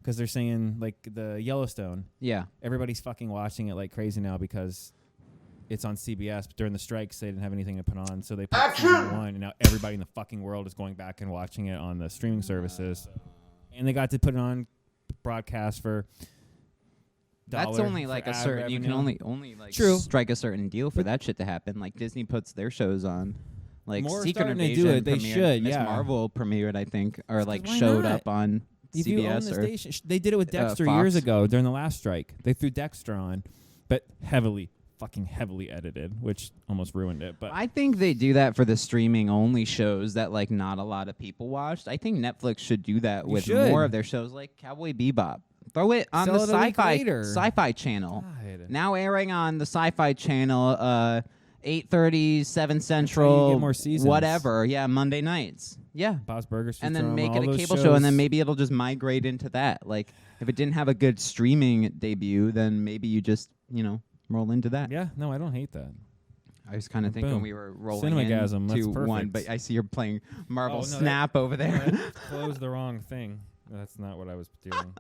because they're saying like the Yellowstone. Yeah. Everybody's fucking watching it like crazy now because it's on CBS. But during the strikes, they didn't have anything to put on, so they put season 1, and now everybody in the fucking world is going back and watching it on the streaming services. And they got to put it on broadcast for. That's only like a certain. Revenue. You can only like True. strike a certain deal for that shit to happen. Like Disney puts their shows on. Like More Secret starting to Invasion do it. They premiered. should, Miss yeah. Marvel premiered, I think, or like why showed not? up on If you own CBS the or station, they did it with Dexter Fox. years ago during the last strike. They threw Dexter on, but fucking heavily edited, which almost ruined it. But I think they do that for the streaming only shows that like not a lot of people watched. I think Netflix should do that with more of their shows like Cowboy Bebop. Throw it on Sell the it a week later. Sci-Fi channel. God. Now airing on the Sci-Fi channel 8:30, 7 That's Central, how you get more seasons. whatever. Yeah, Monday nights. Yeah. Bob's Burgers, And then Futurama, make all it a those cable shows. show, and then maybe it'll just migrate into that. Like, if it didn't have a good streaming debut, then maybe you just, roll into that. Yeah, no, I don't hate that. I was kind of thinking Boom. we were rolling Cinemagasm, that's into one, perfect. but I see you're playing Marvel Oh, no, Snap over there. Closed the wrong thing. That's not what I was doing.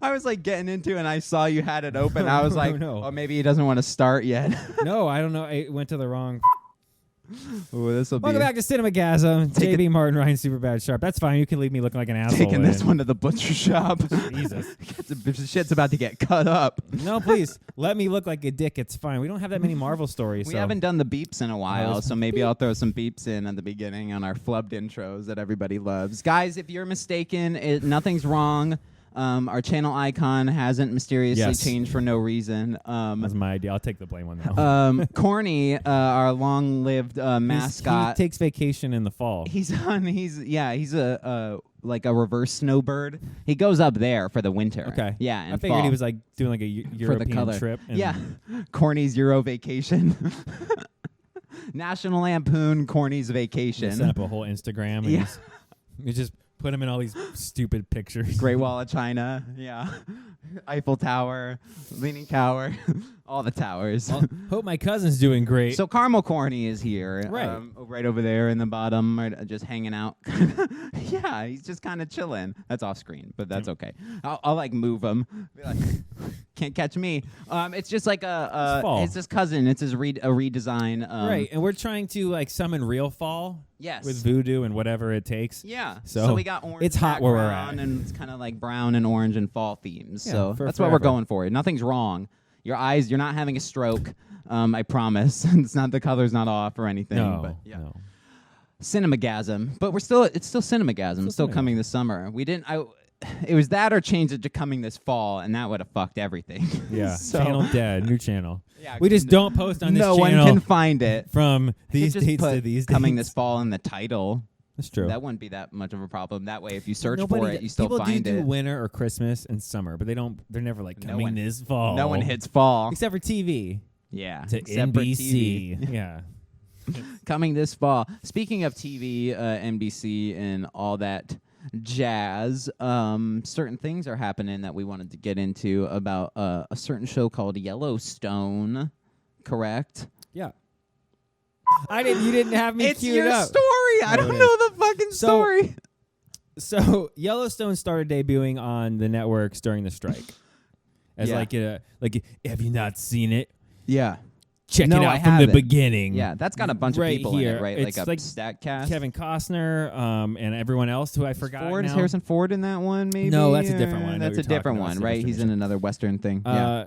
I was like getting into it, and I saw you had it open. I was like, No. oh, maybe he doesn't want to start yet. No, I don't know. I went to the wrong. Ooh, this will be Welcome back to Cinemagasm. JB Martin, Ryan Superbad Sharp. That's fine. You can leave me looking like an asshole. taking this in. one to the butcher shop. Jesus. Shit's about to get cut up. No, please. Let me look like a dick. It's fine. We don't have that many Marvel stories. We so. haven't done the beeps in a while, it's so maybe I'll throw some beeps in at the beginning on our flubbed intros that everybody loves. Guys, if you're mistaken, nothing's wrong. Our channel icon hasn't mysteriously changed for no reason. That's my idea. I'll take the blame on that one. Corny, our long-lived mascot. He takes vacation in the fall. He's a like a reverse snowbird. He goes up there for the winter. Okay. Yeah, I figured he was like doing like a European trip. And Yeah. Corny's Euro vacation. National Lampoon Corny's vacation. Set up a whole Instagram. And Yeah. you just put him in all these stupid pictures. Great Wall of China. Yeah. Eiffel Tower. Leaning Tower. All the towers. Hope my cousin's doing great. So Caramel Corny is here. Right. Right over there in the bottom, right, just hanging out. Yeah, he's just kind of chilling. That's off screen, but that's okay. I'll like move him. Be like, can't catch me. It's just like it's his cousin. It's his a redesign. Right, and we're trying to like summon real fall. Yes. With voodoo and whatever it takes. Yeah. So we got orange. it's hot where we're background at. and it's kind of like brown and orange and fall themes. Yeah, So for that's what we're forever. going for. Nothing's wrong. Your eyes, you're not having a stroke. I promise. It's not the color's not off or anything. No, but yeah. no. Cinemagasm, but it's still Cinemagasm. Still coming this summer. It was that or change it to coming this fall, and that would have fucked everything. Yeah, So- channel dead, new channel. Yeah, We just don't post on this no channel one can find it. from I could these just dates put to these coming dates. this fall in the title. That's true. That wouldn't be that much of a problem. That way, if you search Nobody for it, you still people find do it. winter or Christmas and summer, but they're never like No coming one- this fall. No one hits fall. except for TV. Yeah, To except for NBC. TV. Yeah. Coming this fall. Speaking of TV, NBC, and all that jazz, certain things are happening that we wanted to get into about a certain show called Yellowstone. Correct? Yeah. You didn't have me It's queued your up. story. I No, don't it know the fucking story. So Yellowstone started debuting on the networks during the strike. As Yeah. like have you not seen it? Yeah. Check No, it I out from the haven't. being. Yeah, that's got a bunch Right of people here. in it, right? It's Like a like stat cast. Kevin Costner, and everyone else who I forgot Ford now. is Harrison Ford in that one, maybe? No, that's a different one. I know That's what a you're different talking one, about. right? It's a He's in different another Western thing. Yeah.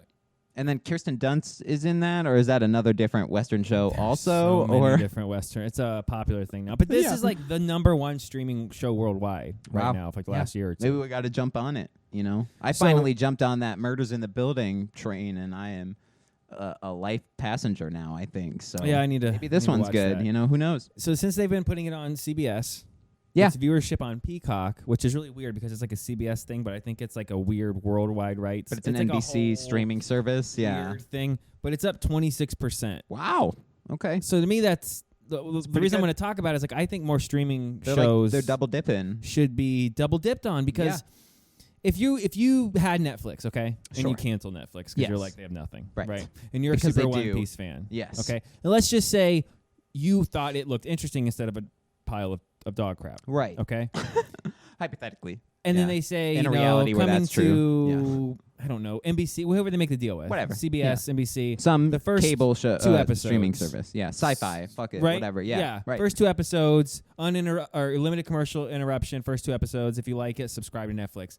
And then Kirsten Dunst is in that, or is that another different Western show also? So many Or different Western. It's a popular thing now. But this Yeah. is like the #1 streaming show worldwide right Wow. now for like the Yeah. last year or two. maybe we got to jump on it. I So- finally jumped on that Murders in the Building train, and I am a life passenger now. I think so. Yeah, I need to. Maybe this need to one's watch good. that. Who knows? So since they've been putting it on CBS, Yeah. it's viewership on Peacock, which is really weird because it's like a CBS thing, but I think it's like a weird worldwide rights. But it's an like a NBC whole streaming service. Yeah. weird thing. But it's up 26%. Wow. Okay. So to me, that's the pretty reason I'm good. going to talk about it is like I think more streaming They're shows they're double dipping. should be double dipped on because if you had Netflix, okay, and Sure. you cancel Netflix because Yes. you're like they have nothing, Right. And you're Because a super they One do. Piece fan, Yes. okay. And let's just say you thought it looked interesting instead of a pile of dog crap, Right. okay. Hypothetically. And then they say, in you a know, reality where coming that's true. to, I don't know, NBC, whoever they make the deal with. Whatever. CBS, NBC. Some the first cable show, 2 episodes. streaming service. Yeah, sci-fi. Fuck it. Right? Whatever. Yeah. Right. First 2 episodes, or limited commercial interruption, first 2 episodes. If you like it, subscribe to Netflix.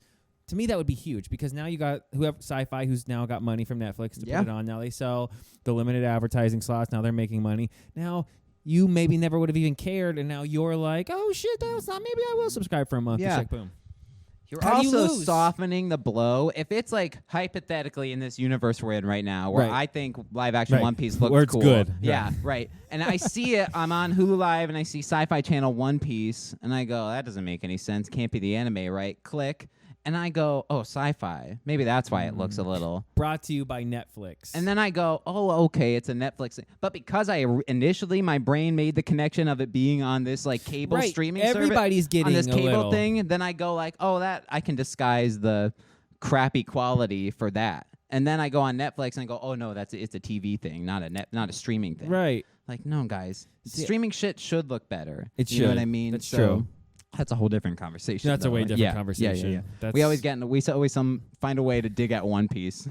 To me, that would be huge because now you got whoever Sci-Fi who's now got money from Netflix to put it on. Now they sell the limited advertising slots. Now they're making money. Now you maybe never would have even cared, and now you're like, oh shit, that's not. Maybe I will subscribe for a month. Yeah. It's like, boom. You're How do you also lose? softening the blow. If it's like hypothetically in this universe we're in right now, where I think live action One Piece looks where it's cool. good. Yeah, right. And I see it. I'm on Hulu Live and I see Sci-Fi Channel One Piece, and I go, that doesn't make any sense. Can't be the anime, right? Click. And I go, oh, Sci-Fi. Maybe that's why it looks a little. Brought to you by Netflix. And then I go, oh, okay, it's a Netflix thing. But because initially my brain made the connection of it being on this like cable streaming service, everybody's getting on this a cable little. thing, then I go like, oh, that I can disguise the crappy quality for that. And then I go on Netflix and I go, oh no, it's a TV thing, not a streaming thing. Right. Like, no, guys, streaming shit should look better. It You know what should. I mean? That's So true. That's a whole different conversation. That's a though. way different conversation. Yeah. That's We always find a way to dig at One Piece.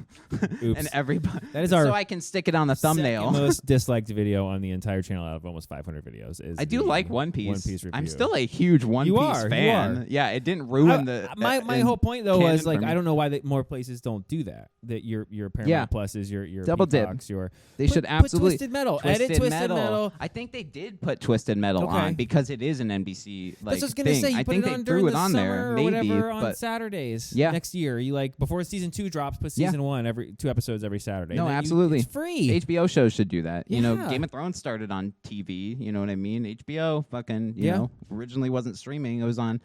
Oops. And everybody. That is our so I can stick it on the thumbnail. second most disliked video on the entire channel out of almost 500 videos. Is I do like One Piece. One Piece review. I'm still a huge One You Piece are, fan. you are. Yeah, it didn't ruin the. My whole point though canon was like for me. I don't know why more places don't do that. That your Paramount Plus is your Double dip. Peacocks, your They put- should put absolutely Twisted Metal. Edit Twisted Metal. I think they did put Twisted Metal Okay. on because it is an NBC like That's what I was gonna thing. say. You I put think it they on threw during it the on summer there, or maybe, whatever on but Saturdays. Yeah. Next year, you like before season 2 drops, put season 1 every 2 episodes every Saturday. No, And then absolutely. it's free. HBO shows should do that. You know, Yeah. Game of Thrones started on TV. You know what I mean? HBO fucking, you know, originally wasn't streaming. It was on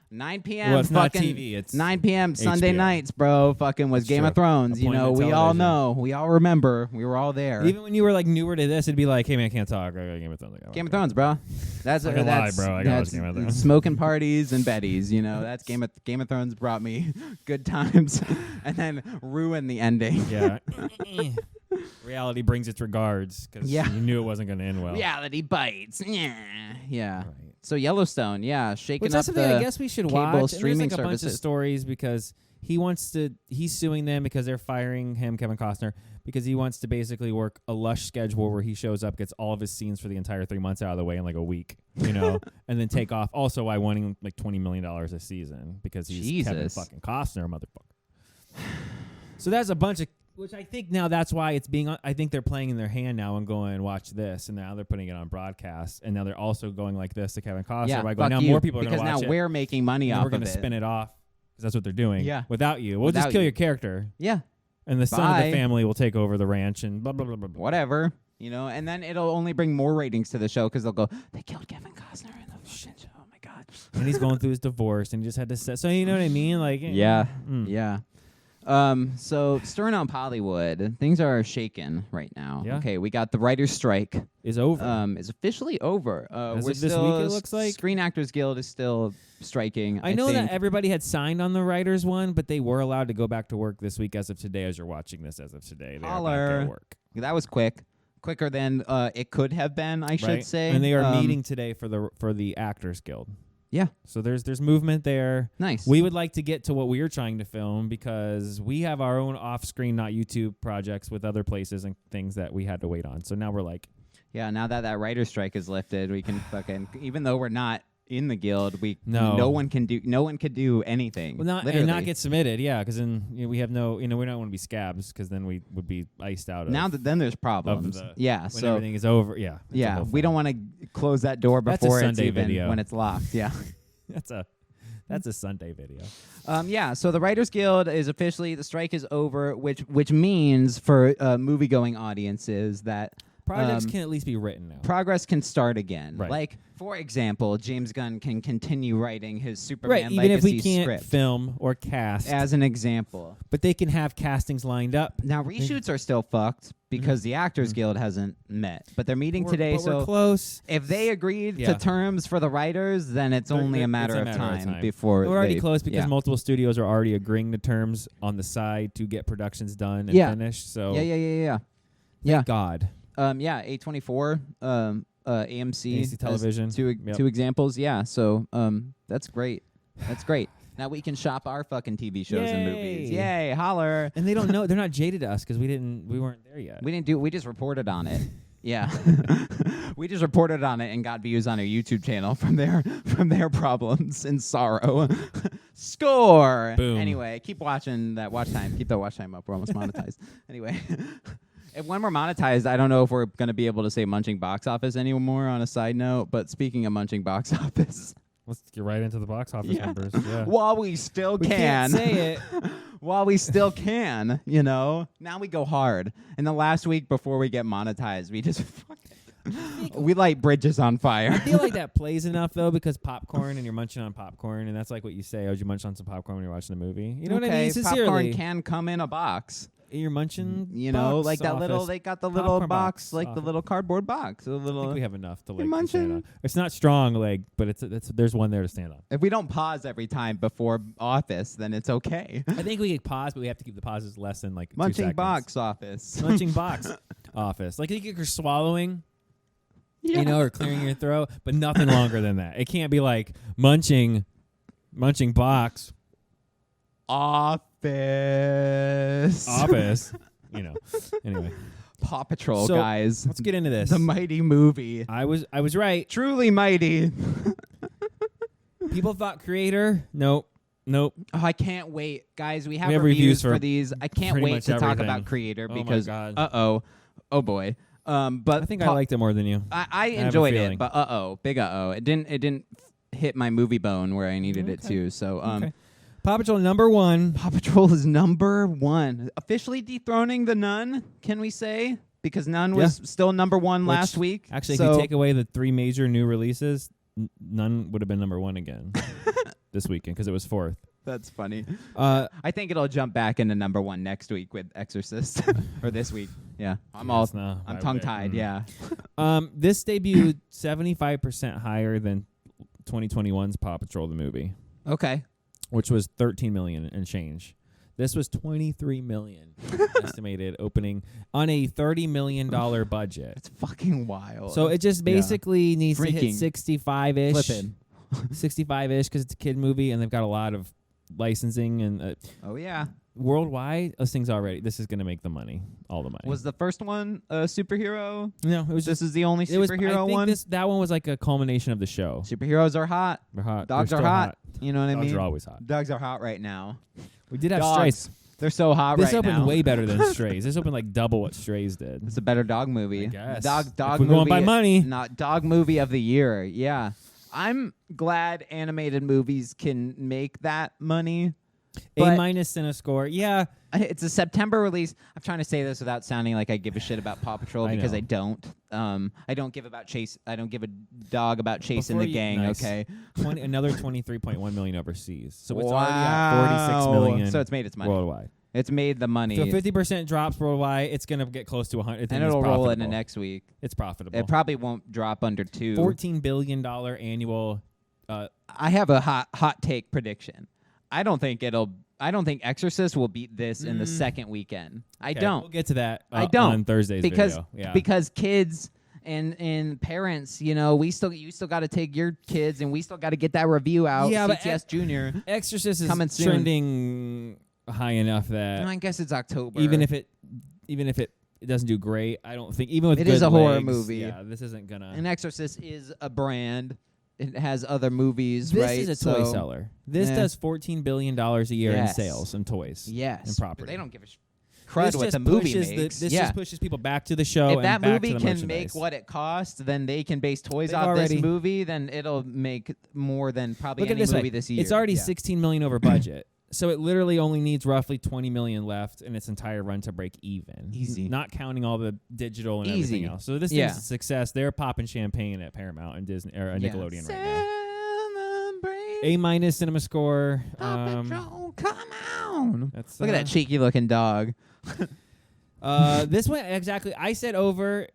9 p.m. Well, it's not fucking TV, it's 9 p.m. Sunday HBO. nights, bro. Fucking was That's Game true. of Thrones. You know, Appointment we all television. know. We all remember. We were all there. Even when you were like newer to this, it'd be like, "Hey man, I can't talk." Game of Thrones. Like, Game of Thrones, bro. That's Fucking lie, bro. I gotta watch that's Game of Thrones. smoking parties and Betty's. You know, that's Game of Thrones brought me good times, and then ruined the ending. Yeah. Reality brings its regards because Yeah. you knew it wasn't going to end well. Reality bites. Yeah. Right. So Yellowstone, shaking Which up that's something the I guess we should cable watch. And streaming there's like a bunch of services. stories because he's suing them because they're firing him, Kevin Costner, because he wants to basically work a lush schedule where he shows up, gets all of his scenes for the entire 3 months out of the way in like a week, you know, and then take off. Also, why wanting like $20 million a season because he's Kevin Jesus. fucking Costner, motherfucker. So that's a bunch of. Which I think now that's why it's being. I think they're playing in their hand now and going, watch this, and now they're putting it on broadcast, and now they're also going like this to Kevin Costner by going, now more people are going to watch because it. now we're making money and off we're of to it. spin it off because that's what they're doing. Yeah. Without you, we'll Without just kill you. your character, Yeah, and the son of Bye. the family will take over the ranch and blah blah blah blah. blah. whatever. You know, and then it'll only bring more ratings to the show because they'll go, they killed Kevin Costner in the fucking show. Oh my god. And he's going through his divorce, and he just had to say. So you know what I mean? Like Yeah. Mm. Yeah. So stirring up Hollywood, things are shaken right now. Yeah. Okay, we got the writers' strike. is over. Is officially over. As We're of this still, week, it looks like? Screen Actors Guild is still striking. I know think. that everybody had signed on the writers one, but they were allowed to go back to work this week as of today. As you're watching this, as of today, they are back Holler. at work. That was quicker than it could have been. I should Right? say. And they are meeting today for the Actors Guild. Yeah, So there's movement there. nice. We would like to get to what we are trying to film because we have our own off-screen, not YouTube projects with other places and things that we had to wait on. So now we're like, Now that writer's strike is lifted, we can fucking, even though we're not in the guild, No. one can do anything. well, literally. and not get submitted, yeah, because then we have no, we don't want to be scabs because then we would be iced out of. now that then there's problems. When when everything is over, yeah, it's a whole we thing. don't want to close that door That's a before it's Sunday even video. when it's locked. Yeah. That's a Sunday video. So the Writers Guild is officially, the strike is over, which means for movie-going audiences that Projects can at least be written now. progress can start again. Right. Like, for example, James Gunn can continue writing his Superman Right, even if we Legacy can't script, film or cast, as an example. but they can have castings lined up. Now, reshoots are still fucked because the Actors Guild hasn't met, but they're meeting We're- today, but so we're close. if they agreed Yeah. to terms for the writers, then it's only a matter of time before We're already they- close because yeah. multiple studios are already agreeing to terms on the side to get productions done and Yeah. finished. So Yeah. thank God. A24, AMC AMC television. as two Yep. examples. Yeah, so that's great. That's great. Now we can shop our fucking TV shows and movies. Yay. Yay, holler. And they don't know. They're not jaded to us because we weren't there yet. We just reported on it. Yeah. We just reported on it and got views on our YouTube channel from their problems and sorrow. Score. Boom. Anyway, keep watching that watch time. Keep that watch time up. We're almost monetized. Anyway. When we're monetized, I don't know if we're going to be able to say munching box office anymore on a side note, but speaking of munching box office. Let's get right into the box office numbers. Yeah. While we still We can. can't say it. While we still can, now we go hard. And the last week before we get monetized, we just we light bridges on fire. I feel like that plays enough though, because popcorn and you're munching on popcorn, and that's like what you say. Oh, did you munch on some popcorn when you're watching a movie? You know what I mean? Sincerely, popcorn can come in a box. You're munching. Like that little. They got the little Popcorn box, like the office. little cardboard box. I think we have enough to You're to stand munching. on. It's not strong leg, but there's one there to stand on. If we don't pause every time before office, then it's okay. I think we can pause, but we have to keep the pauses less than like 2 Munching seconds. box office. Munching box office. Like you're swallowing. Yeah. Or clearing your throat, but nothing longer than that. It can't be like munching box Office. Anyway, Paw Patrol, So, guys. let's get into this. The mighty movie. I was right. Truly mighty. People thought creator. Nope. Oh, I can't wait. Guys, we have reviews for for these. I can't pretty wait much to talk everything. about creator Oh my because God. oh boy. But I think I liked it more than you. I have a enjoyed it, feeling. but big it didn't hit my movie bone where I needed it Okay. to. So Okay. Paw Patrol #1. Paw Patrol is #1, officially dethroning the Nun. Can we say? Because Nun was still #1 last week. Actually, so if you take away the 3 major new releases, none would have been #1 again this weekend because it was 4th. that's funny. I I think it'll jump back into #1 next week with Exorcist, or this week. Yeah, I'm tongue tied. Yeah. This debuted 75% higher than 2021's Paw Patrol the movie, Okay. which was 13 million and change. This was 23 million estimated opening on a $30 million budget. It's fucking wild. So it just basically needs to hit Freaking 65-ish. flipping. 65-ish because it's a kid movie and they've got a lot of licensing and Oh yeah. worldwide. This thing's already. This is going to make the money, all the money. Was the first one a superhero? No, it was This just is the only it was, superhero I think one. that one was like a culmination of the show. Superheroes are hot. They're hot. Dogs They're are still hot. You know what I Dogs mean? are always hot. Dogs are hot right now. We did have Dogs. Strays. They're so hot This right opened now. way better than Strays. This opened like double what Strays did. It's a better dog movie. I guess. Dog If we're movie. going by money. Not dog movie of the year. Yeah. I'm glad animated movies can make that money. But A- CineScore. Yeah. it's a September release. I'm trying to say this without sounding like I give a shit about Paw Patrol I because know. I don't. I don't give a dog about chasing Before the you- gang. nice. Okay. Another 23.1 million overseas. So it's wow. already at 46 million. So it's made its money. worldwide. It's made the money. So 50% drops worldwide. It's going to get close to 100. and it'll roll into next week. It's profitable. It probably won't drop under 2. $14 billion annual. I have a hot take prediction. I don't think Exorcist will beat this in the second weekend. I Okay, don't. We'll get to that. I don't. On Thursday's because video. Yeah. because kids and parents, you still got to take your kids, and we still got to get that review out. Yeah, but CTS Junior. Exorcist is coming soon. trending high enough that I guess it's October. even if it doesn't do great, I don't think even with It good is a horror legs, movie. Yeah, this isn't gonna. an Exorcist is a brand. It has other movies, This right? is a toy So- seller. This Yeah. does $14 billion a year in Yes. sales and toys. Yes. And property. But they don't give a crud This what just the movie pushes makes. This yeah. just pushes people back to the show. If and that back movie to the can make merchandise. what it costs, then they can base toys They've off already- this movie. Then it'll make more than probably Look at any this movie way. this year. It's already Yeah. $16 million over budget. So it literally only needs roughly $20 million left in its entire run to break even. Easy. Not counting all the digital and Easy. everything else. So this Yeah. thing's a success. They're popping champagne at Paramount and Disney or Nickelodeon right now. A- CinemaScore. Paw Patrol, come on! That's, Look at that cheeky looking dog. This one exactly. I said over.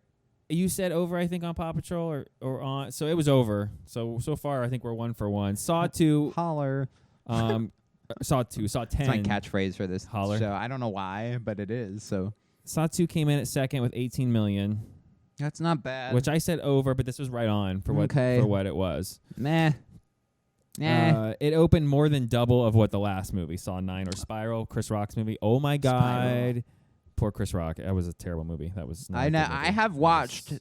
You said over. I think on Paw Patrol or on. So it was over. So far I think we're 1 for 1. Saw 2. Holler. Saw 2. Saw 10. It's my catchphrase for this Holler. show. I don't know why, but it is. So Saw 2 came in at second with 18 million. that's not bad. Which I said over, but this was right on for what Okay. for what it was. Meh. It opened more than double of what the last movie, Saw 9 or Spiral, Chris Rock's movie. Oh my God. Spiral. Poor Chris Rock. That was a terrible movie. That was not I a know. good movie. I have watched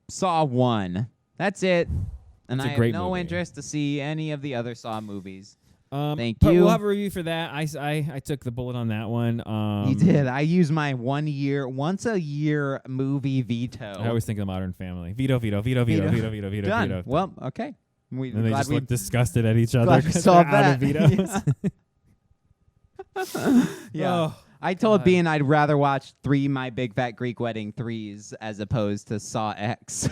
Saw 1. That's it. And It's a I have great no movie. interest to see any of the other Saw movies. Thank but you. We'll have a review for that. I took the bullet on that one. You did. I use my once a year movie veto. I always think of Modern Family. Veto. Done. Well, okay. And they just look disgusted at each other glad we because solved they're out of that. vetoes. Yeah. Oh, I told God. Bean I'd rather watch 3 My Big Fat Greek Wedding 3s as opposed to Saw X.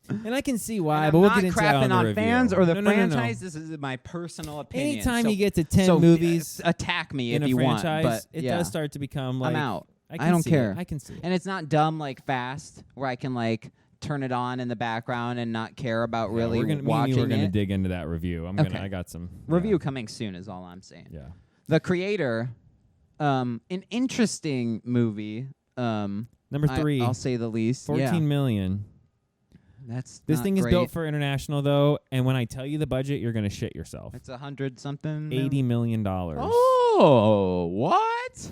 And I can see why, And but I'm we'll not get into that crapping on the on review. fans or the No. franchise. This is my personal opinion. Anytime So- you get to 10 so, movies attack me in if a you franchise, want. But it yeah, does start to become like I'm out. I I don't see care. It. I can see it. And it's not dumb like Fast, where I can like turn it on in the background and not care about really we're gonna, watching we're gonna it. dig into that review. Okay. I got some Review coming soon is all I'm saying. Yeah. The creator, an interesting movie. Number 3. I'll say the least. 14 million. That's This not thing is great. built for international though, and when I tell you the budget, you're gonna shit yourself. It's 100 something. $80 million. Oh, what?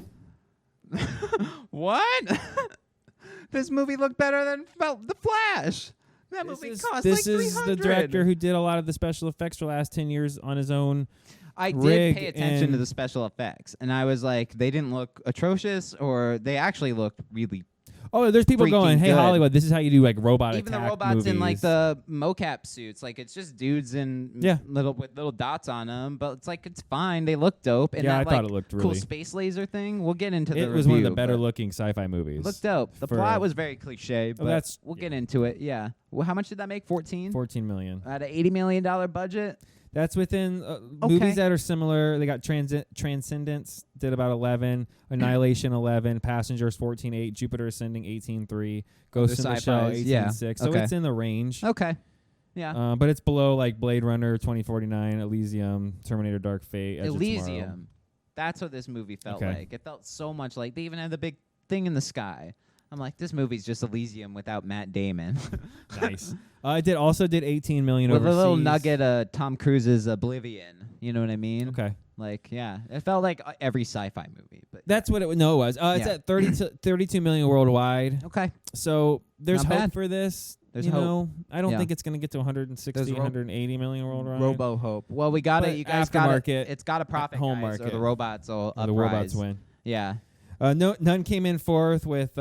What? This movie looked better than The Flash. That movie cost This like is the $300. director who did a lot of the special effects for the last 10 years on his own. I did rig pay attention to and- the special effects, and I was like, they didn't look atrocious, or they actually looked really. Oh, there's people Freaking going, "Hey, good. Hollywood, this is how you do like robot Even the attack robots movies." in like the mocap suits, like it's just dudes in Yeah. with little dots on them, but it's like it's fine. They look dope, and Yeah, that I thought like it looked cool really- space laser thing. We'll get into the It was one of the review, better but looking sci-fi movies. it looked dope. The for- plot was very cliche, but that's- we'll yeah. get into it. Yeah. Well, how much did that make? 14 14 million. at an $80 million budget. That's within Okay. movies that are similar. They got Transcendence did about 11, Annihilation 11, Passengers 14.8, Jupiter Ascending 18.3, Ghost in the Shell sci-fis, yeah. 18.6. So Okay. it's in the range. Okay. Yeah. But it's below like Blade Runner 2049, Elysium, Terminator Dark Fate, Edge of Tomorrow. Elysium. That's what this movie felt Okay. like. It felt so much like they even had the big thing in the sky. I'm like, this movie's just Elysium without Matt Damon. Nice. It did 18 million With overseas. a little nugget of Tom Cruise's Oblivion. You know what I mean? Okay. Like, yeah. It felt like every sci-fi movie. But That's what it was. No, it was. It's Yeah. at 32 million worldwide. okay. So there's Not hope bad. for this. There's you hope. know, I don't Yeah. think it's going to get to 160, There's 180 million worldwide. Robo Hope. Well, we got But it. You guys got it. aftermarket, It's got a profit, home guys, or market. the robots will The robots uprise. win. Yeah. None came in fourth with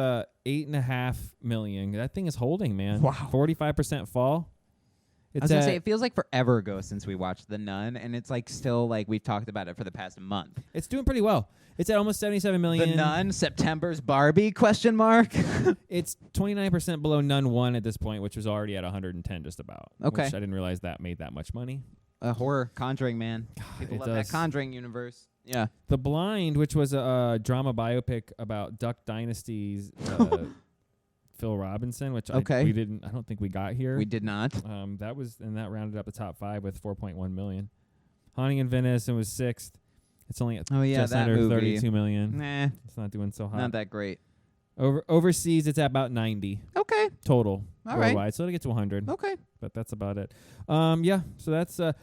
8.5 million. That thing is holding, man. Wow. 45% fall. I was gonna say it feels like forever ago since we watched The Nun, and it's like still like we've talked about it for the past month. it's doing pretty well. It's at almost 77 million. The Nun, September's Barbie? Question mark. It's 29% below Nun 1 at this point, which was already at 110 just about. Okay. Which I didn't realize that made that much money. A horror Conjuring, man. People it love does. that Conjuring universe. Yeah. The Blind, which was a drama biopic about Duck Dynasty's Phil Robinson, which I don't think we got here. We did not. That rounded up the top 5 with 4.1 million. Haunting in Venice, it was 6th. It's only at just that under movie. 32 million. Nah, It's not doing so hot. not that great. Overseas, it's at about 90 Okay. total All right. worldwide. So it'll get to 100. Okay. But that's about it. Yeah. So that's I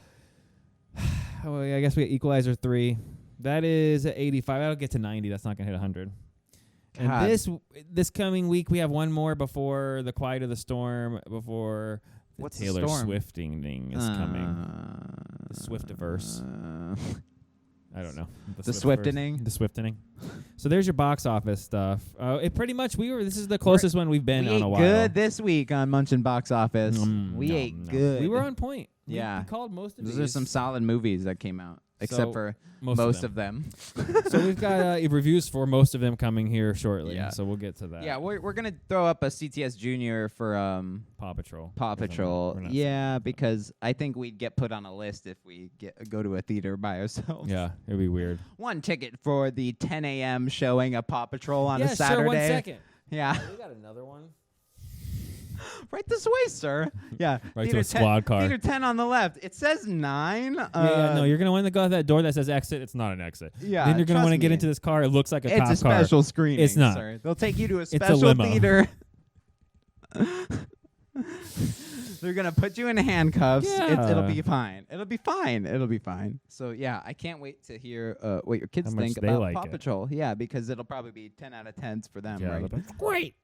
guess we got Equalizer 3. That is at 85. That'll get to 90. That's not gonna hit 100. God. And this coming week we have one more before the Quiet of the Storm, before the What's the Taylor storm? Swifting thing is coming. The Swiftiverse. I don't know. The Swiftening? The Swiftening. So there's your box office stuff. It pretty much this is the closest one we've been we on ate a while. good this week on Munchin Box Office. We No, ate no. good. We were on point. Yeah. We called most of Those these. are some solid movies that came out, except for most of them. So we've got reviews for most of them coming here shortly. Yeah. So we'll get to that. Yeah, we're gonna throw up a CTS Junior for Paw Patrol. Paw We're Patrol. not Yeah, because I think we'd get put on a list if we go to a theater by ourselves. Yeah, it'd be weird. One ticket for the 10 a.m. showing of Paw Patrol on a Saturday. Sure, 1 second. Yeah. We got another one. Right this way, sir. Yeah. Right to Theater a squad car. Theater 10 on the left. It says 9. No, you're going to want to go out that door that says exit. It's not an exit. Yeah, Then you're going to trust want to get me. into this car. It looks like a It's cop a car. special screening. It's not. Sir. They'll take you to a a special limo. theater. They're gonna put you in handcuffs. Yeah. It'll be fine. It'll be fine. It'll be fine. So yeah, I can't wait to hear what your kids How much think they about like Paw it. Patrol. Yeah, because it'll probably be 10 out of 10s for them, Yeah, right? they'll be like, great.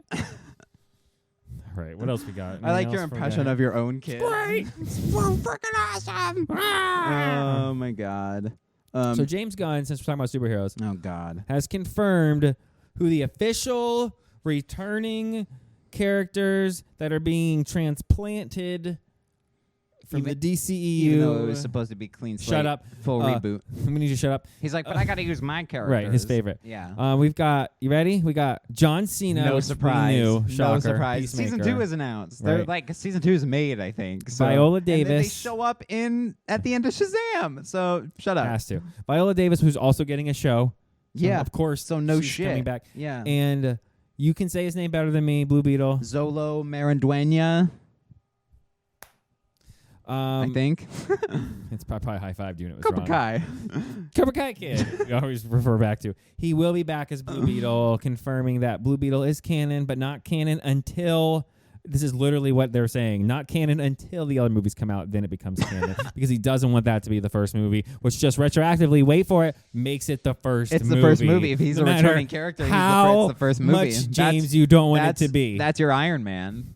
All right, what else we got? I like Anything your else for impression that? of your own kid. Great. We're freaking awesome. Oh my god. So James Gunn, since we're talking about superheroes, oh god. has confirmed who the official returning characters that are being transplanted from the DCEU. Even though it was supposed to be clean slate. Shut up. Full reboot. I'm going to need you to shut up. He's like, but I got to use my characters. Right, his favorite. Yeah. We've got, you ready? We got John Cena. No which surprise. we knew. No Shocker. surprise. Peacemaker. Season 2 is announced. They're Right. like season 2 is made, I think. So. Viola And then they Davis. show up at the end of Shazam. So shut up. Has to. Viola Davis, who's also getting a show. Yeah. Of course. So no she's shit. coming back. Yeah. And you can say his name better than me, Blue Beetle. Zolo Maranduena, I think. It's probably high five doing it was Cobra wrong. Kai. Cobra Kai kid. We always refer back to. He will be back as Blue Beetle, confirming that Blue Beetle is canon, but not canon until. This is literally what they're saying. Not canon until the other movies come out, then it becomes canon. Because he doesn't want that to be the first movie, which just retroactively, wait for it, makes it the first movie. It's the first movie. If he's No a matter returning character, it's how the first movie. much, James, you don't want it to be. That's your Iron Man.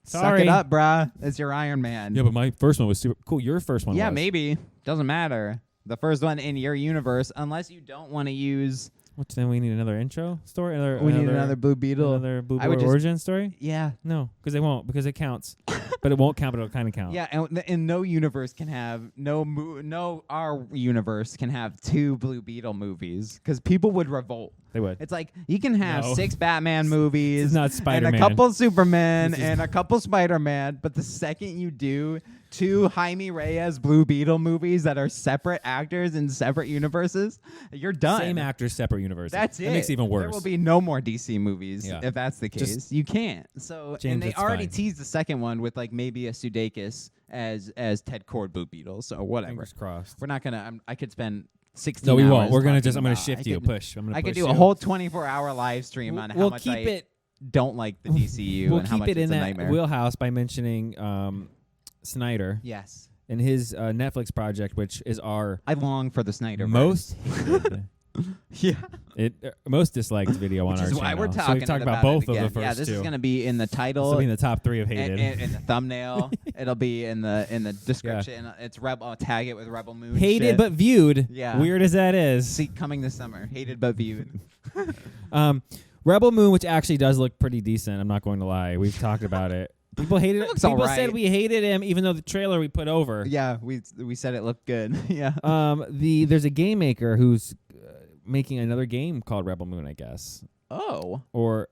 Sorry. Suck it up, bruh. It's your Iron Man. Yeah, but my first one was super cool. Your first one Yeah, was. maybe. Doesn't matter. The first one in your universe, unless you don't want to use... Which then we need another intro story? We need another Blue Beetle. Another Blue I would Beetle just- origin story? Yeah. No, because they won't, because it counts. But it won't count, but it'll kind of count. Yeah, and no universe can have our universe can have 2 Blue Beetle movies because people would revolt. They would. It's like you can have No. 6 Batman movies, This is not and Spider-Man. a couple Superman, This is- and a couple Spider-Man. But the second you do 2 Jaime Reyes Blue Beetle movies that are separate actors in separate universes, you're done. Same actors, separate universes. That's it. That makes it even worse. There will be no more DC movies Yeah. if that's the case. Just- You can't. So James, and they it's already fine. teased the second one with like maybe a Sudeikis as Ted Cord Blue Beetle. So whatever. Fingers crossed. We're not gonna. I could spend 16. No, we won't. hours We're gonna talking just. I'm gonna about- shift you. Push. I'm gonna. I push could do you. a whole 24-hour live stream on how We'll much keep I it. don't like the DCU We'll and how keep much it in it's a that nightmare. wheelhouse by mentioning Snyder Yes, and his Netflix project, which is our I long for the Snyder. most hated, Yeah. most disliked video on Which our is channel. why we're So talking we've talked about it both again. of the first Yeah, this two. is gonna be in the This title. will be in the top 3 of and, hated. in the thumbnail. It'll be in the description. It's Rebel. I'll tag it with Rebel Moon. Hated shit. but viewed. Yeah. Weird as that is. See, coming this summer. Hated but viewed. Rebel Moon, which actually does look pretty decent. I'm not going to lie. We've talked about it. People hated it. looks People alright. said we hated him, even though the trailer we put over. Yeah, we said it looked good. Yeah. There's a game maker who's making another game called Rebel Moon, I guess, Oh. or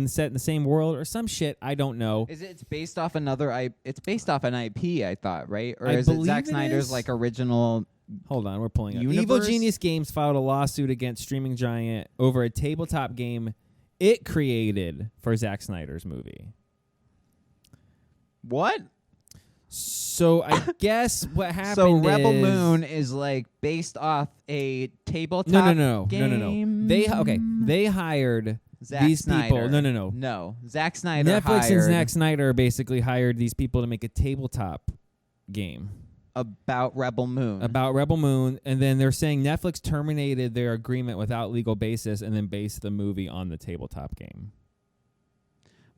set in the same world or some shit. I don't know. Is it? It's based off another. It's based off an IP. I thought, right? Or I is it believe Zack it Snyder's is. like original? Hold on, we're pulling up. Universe? Evil Genius Games filed a lawsuit against streaming giant over a tabletop game it created for Zack Snyder's movie. What? So I guess what happened So Rebel is Moon is like based off a tabletop. No. game? They hired Zack these Snyder. people. No. No. Zack Snyder Netflix hired and Zack Snyder basically hired these people to make a tabletop game about Rebel Moon. about Rebel Moon, and then they're saying Netflix terminated their agreement without legal basis and then based the movie on the tabletop game.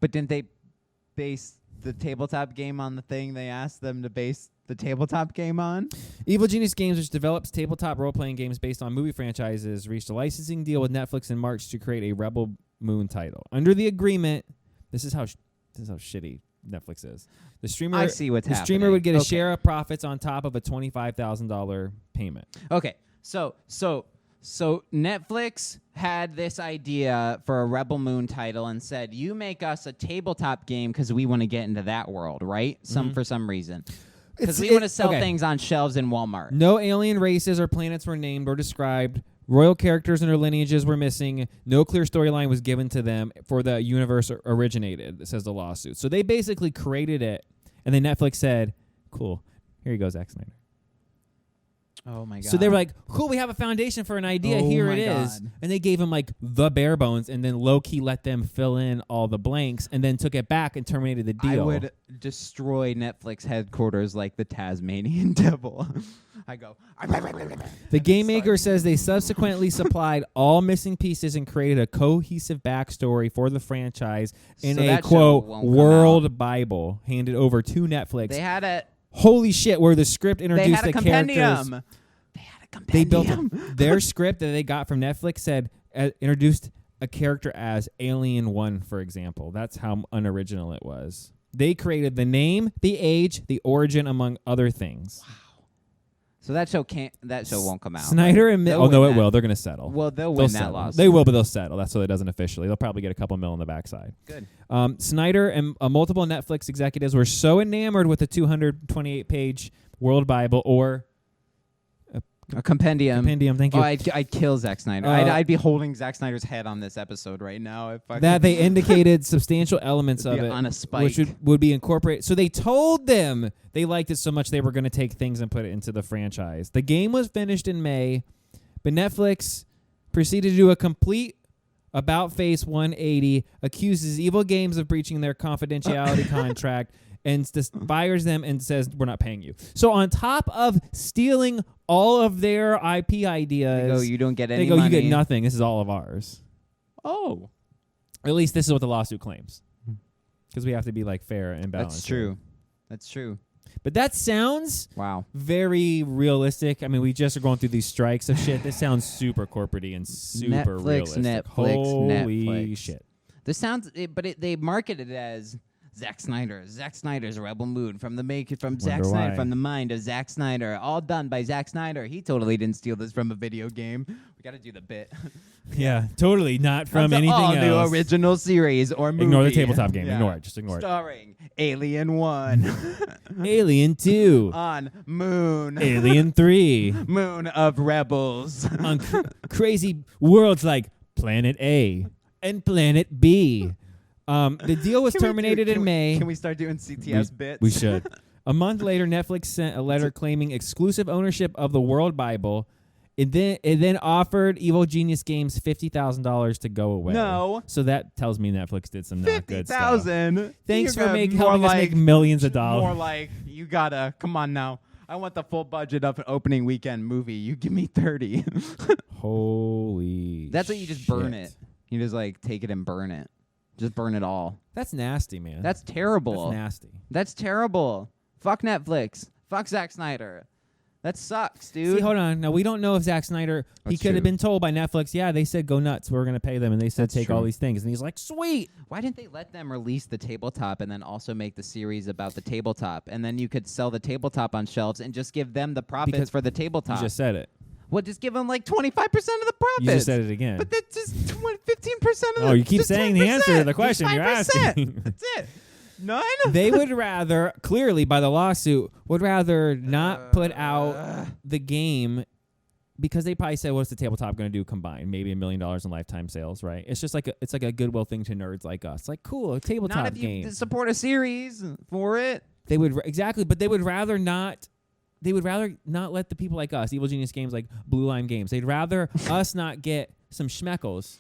But didn't they base the tabletop game on the thing they asked them to base the tabletop game on? Evil Genius Games, which develops tabletop role-playing games based on movie franchises, reached a licensing deal with Netflix in March to create a Rebel Moon title. Under the agreement, this is how shitty Netflix is. The streamer, I see what's the happening. streamer would get a Okay. share of profits on top of a $25,000 payment. Okay, so Netflix had this idea for a Rebel Moon title and said, "You make us a tabletop game because we want to get into that world, right? For some reason, because we want to sell things on shelves in Walmart." No alien races or planets were named or described. Royal characters and their lineages were missing. No clear storyline was given to them for the universe originated, says the lawsuit. So they basically created it, and then Netflix said, "Cool, here you go, Zack Snyder." Oh my god! So they were like, cool, we have a foundation for an idea. Oh Here my it is. God. And they gave him like the bare bones and then low-key let them fill in all the blanks and then took it back and terminated the deal. I would destroy Netflix headquarters like the Tasmanian devil. I go. The game maker says they subsequently supplied all missing pieces and created a cohesive backstory for the franchise in So a, that show quote, won't come world Bible handed over to Netflix. They had a. Holy shit, where the script They introduced had a the compendium. characters. They had a They built compendium. their script that they got from Netflix said introduced a character as Alien 1, for example. That's how unoriginal it was. They created the name, the age, the origin, among other things. Wow. So that show can't. That show won't come out. Snyder and They'll oh no, win it that. will. They're gonna settle. Well, they'll They'll win that settle. lawsuit. They will, but they'll settle. That's so it doesn't officially. They'll probably get a couple mil on the backside. Good. Snyder and multiple Netflix executives were so enamored with the 228-page World Bible or A compendium. Thank you. Oh, I'd kill Zack Snyder. I'd be holding Zack Snyder's head on this episode right now. If I that they indicated substantial elements of be it on a spike. which would be incorporated. So they told them they liked it so much they were going to take things and put it into the franchise. The game was finished in May, but Netflix proceeded to do a complete about-face 180, accuses Evil Games of breaching their confidentiality contract, and fires them and says, we're not paying you. So on top of stealing all of their IP ideas, They go, you don't get any they go, money. you get nothing. This is all of ours. Oh. At least this is what the lawsuit claims. Because we have to be like fair and balanced. That's true. That's true. But that sounds Wow. very realistic. I mean, we just are going through these strikes of shit. This sounds super corporate-y and super realistic. Holy shit. This sounds, they market it as Zack Snyder. Zack Snyder's Rebel Moon from Zack Snyder, why. from the mind of Zack Snyder. All done by Zack Snyder. He totally didn't steal this from a video game. We got to do the bit. Yeah, totally not from the anything all else. new original series or movie. Ignore the tabletop game. Yeah. Ignore it. Just ignore it. Starring Alien 1 Alien 2. on Moon. Alien 3. Moon of Rebels. On crazy worlds like Planet A and Planet B. The deal was terminated in May. Can we start doing CTS bits? We should. A month later, Netflix sent a letter claiming exclusive ownership of the World Bible. It then offered Evil Genius Games $50,000 to go away. No. So that tells me Netflix did some not good stuff. $50,000. Thanks for You're helping us make millions of dollars. More like, you gotta, come on now. I want the full budget of an opening weekend movie. You give me 30. Holy That's what you just burn shit. it. You just like take it and burn it. Just burn it all. That's nasty, man. That's terrible. That's nasty. That's terrible. Fuck Netflix. Fuck Zack Snyder. That sucks, dude. See, hold on. Now, we don't know if Zack Snyder, he That's could have true. been told by Netflix, yeah, they said go nuts. We're going to pay them. And they said That's take all true. these things. And he's like, sweet. Why didn't they let them release the tabletop and then also make the series about the tabletop? And then you could sell the tabletop on shelves and just give them the profits Because for the tabletop. You just said it. Well, just give them like 25% of the profits. You just said it again. But that's just 15% of the Oh, you keep just saying the answer to the 10%. question you're 5%. asking. That's it. None? They would rather, clearly by the lawsuit, would rather not put out the game because they probably said, what's the tabletop going to do combined? Maybe $1 million in lifetime sales, right? It's just like it's like a goodwill thing to nerds like us. Like, cool, a tabletop Not if you game. support a series for it. They would exactly, but they would rather not. They would rather not let the people like us, Evil Genius Games, like Blue Line Games. They'd rather us not get some schmeckles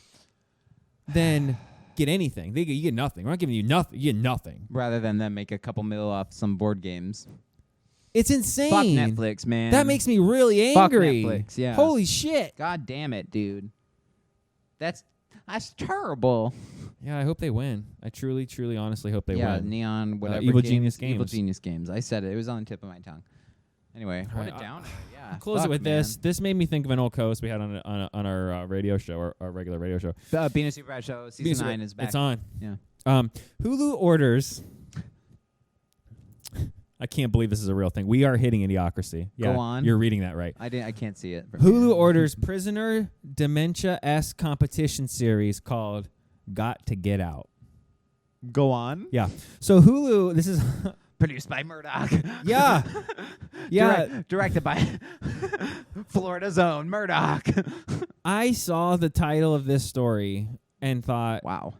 than get anything. You get nothing. We're not giving you nothing. You get nothing. Rather than them make a couple mil off some board games. It's insane. Fuck Netflix, man. That makes me really Fuck angry. Netflix, yeah. Holy shit. God damn it, dude. That's terrible. Yeah, I hope they win. I truly, truly, honestly hope they yeah, win. Neon, whatever. Evil games, Genius Evil Games. Genius Games. I said it. It was on the tip of my tongue. Anyway, what a Alright, downer. Yeah. Close fuck, it with man. this. This made me think of an old coast we had on our radio show, our regular radio show. Being a Super Bad Show, season 9 is back. It's on. Yeah. Hulu orders. I can't believe this is a real thing. We are hitting idiocracy. Yeah, Go on. You're reading that right. I can't see it. from Hulu here. orders prisoner dementia-esque competition series called Got to Get Out. Go on. Yeah. So Hulu, this is Produced by Murdoch. yeah. Yeah. Directed by Florida's own Murdoch. I saw the title of this story and thought, Wow.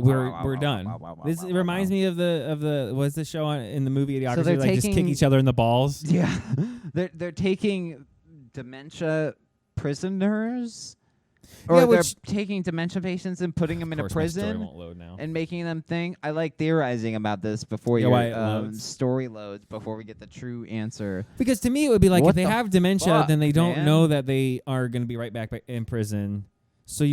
we're done. This it reminds me of the what's the show in the movie Idiocracy? So they're like just kick each other in the balls. Yeah, they're taking dementia prisoners, or they're taking dementia patients and putting them in a prison my story won't load now. and making them think. I like theorizing about this before your story loads, before we get the true answer. Because to me, it would be like if they have dementia, then they don't man? know that they are going to be right back in prison. So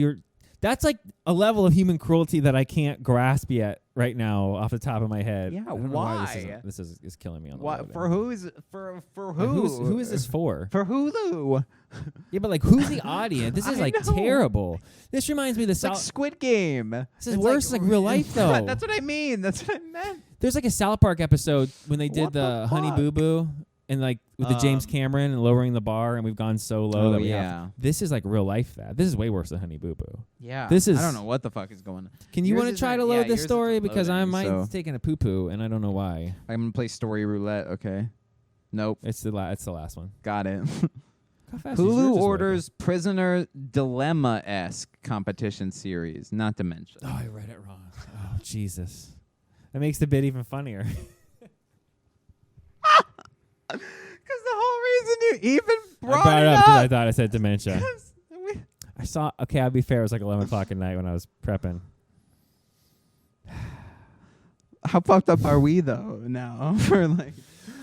that's like a level of human cruelty that I can't grasp yet right now off the top of my head. Yeah, I don't know why? This is killing me on the What road. for? For who? Who is this for? For Hulu. Yeah, but like, who's the audience? This is like terrible. This reminds me of the Like Squid Game. This is worse, like real life though. That's what I mean. That's what I meant. There's like a South Park episode when they did What the Honey fuck? Boo Boo and like with the James Cameron and lowering the bar, and we've gone so low that we have. This is like real life. This is way worse than Honey Boo Boo. Yeah. This is. I don't know what the fuck is going on. Can you want to try to load this story because mine's taking a poo poo and I don't know why. I'm gonna play story roulette. Okay. Nope. It's the last one. Got it. How fast is yours Hulu just orders prisoner dilemma-esque competition series, not dementia. working? Oh, I read it wrong. Oh Jesus, that makes the bit even funnier. Because the whole reason you even I brought brought it it up up. because I thought I said dementia. 'Cause I saw. Okay, I'll be fair. It was like 11 o'clock at night when I was prepping. How fucked up are we though now? For like,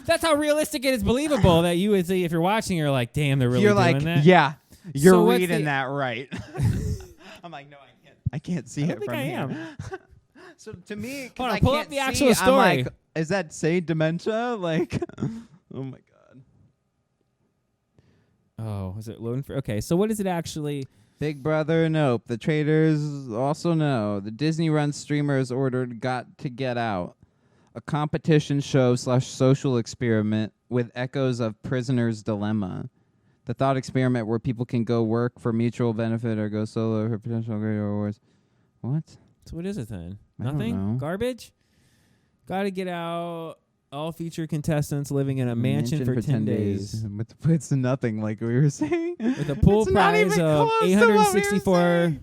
That's how realistic it is. Believable that you would see if you're watching. You're like, damn, they're really you're doing like, that. yeah, you're So what's reading the- that right. I'm like, no, I can't see I it don't think from I here. am. So to me, 'cause Hold on, I pull can't up the see, actual I'm story. like, is that say dementia? Like, oh my god. Oh, is it loading for? Okay, so what is it actually? Big Brother, nope. The traders also no. The Disney-run streamers ordered Got to Get Out, a competition show / social experiment with echoes of Prisoner's Dilemma. The thought experiment where people can go work for mutual benefit or go solo for potential greater rewards. What? So what is it then? I don't Nothing? know. Garbage? Gotta get out. All featured contestants living in a mansion for 10 days. It's nothing like we were saying. With a pool It's not prize even of close to what we were 864. saying.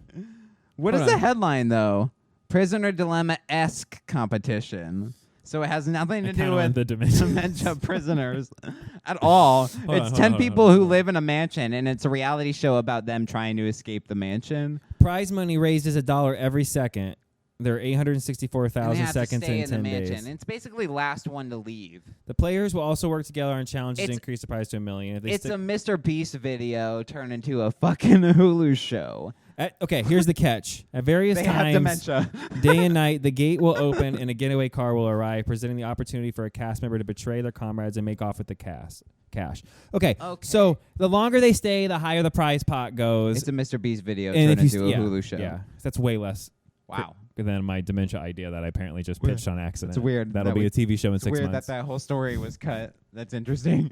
What is Hold the on. headline, though? Prisoner Dilemma-esque competition. So it has nothing to I do kinda with want the dementia. dementia prisoners at all. It's 10 people who live in a mansion, and it's a reality show about them trying to escape the mansion. Prize money raised is $1 every second. There are And they 864,000 have to seconds stay in in the 10 mansion. days. It's basically last one to leave. The players will also work together on challenges to It's- increase the prize to $1 million. If they It's stick- a Mr. Beast video turned into a fucking Hulu show. Okay, here's the catch. At various They have times, dementia. day and night, the gate will open and a getaway car will arrive, presenting the opportunity for a cast member to betray their comrades and make off with the cash. Okay, so the longer they stay, the higher the prize pot goes. It's a Mr. Beast video And turned if you into a yeah, Hulu show. Yeah, that's way less Wow. than my dementia idea that I apparently just pitched on accident. It's weird That'll that be we- a TV show in It's 6 weird months. that whole story was cut. That's interesting.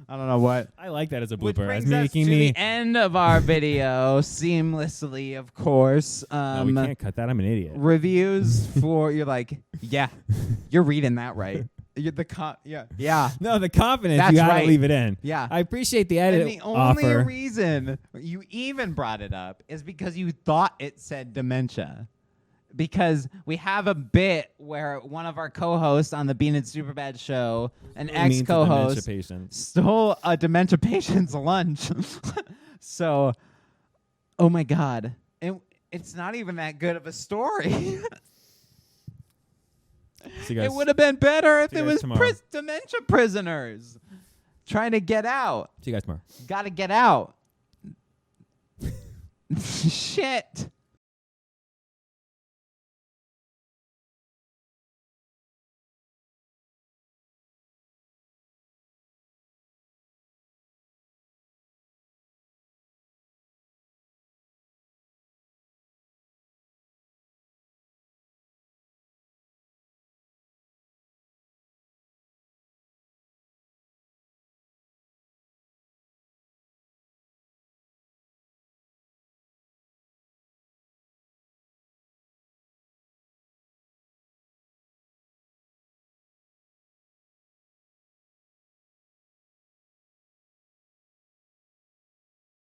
I don't know what. I like that as a Which blooper. As brings us making to me. the end of our video, seamlessly, of course. No, we can't cut that. I'm an idiot. Reviews for you're like, yeah, you're reading that right. You're yeah. No, the confidence, That's you gotta right. leave it in. Yeah. I appreciate the edit And the only offer. reason you even brought it up is because you thought it said dementia. Because we have a bit where one of our co-hosts on the Bean and Superbad show, an Means the ex-co-host, dementia patient. stole a dementia patient's lunch. So, oh my God. It's not even that good of a story. See you guys. It would have been better if See you it guys was tomorrow. dementia prisoners trying to get out. See you guys tomorrow. Gotta get out. Shit.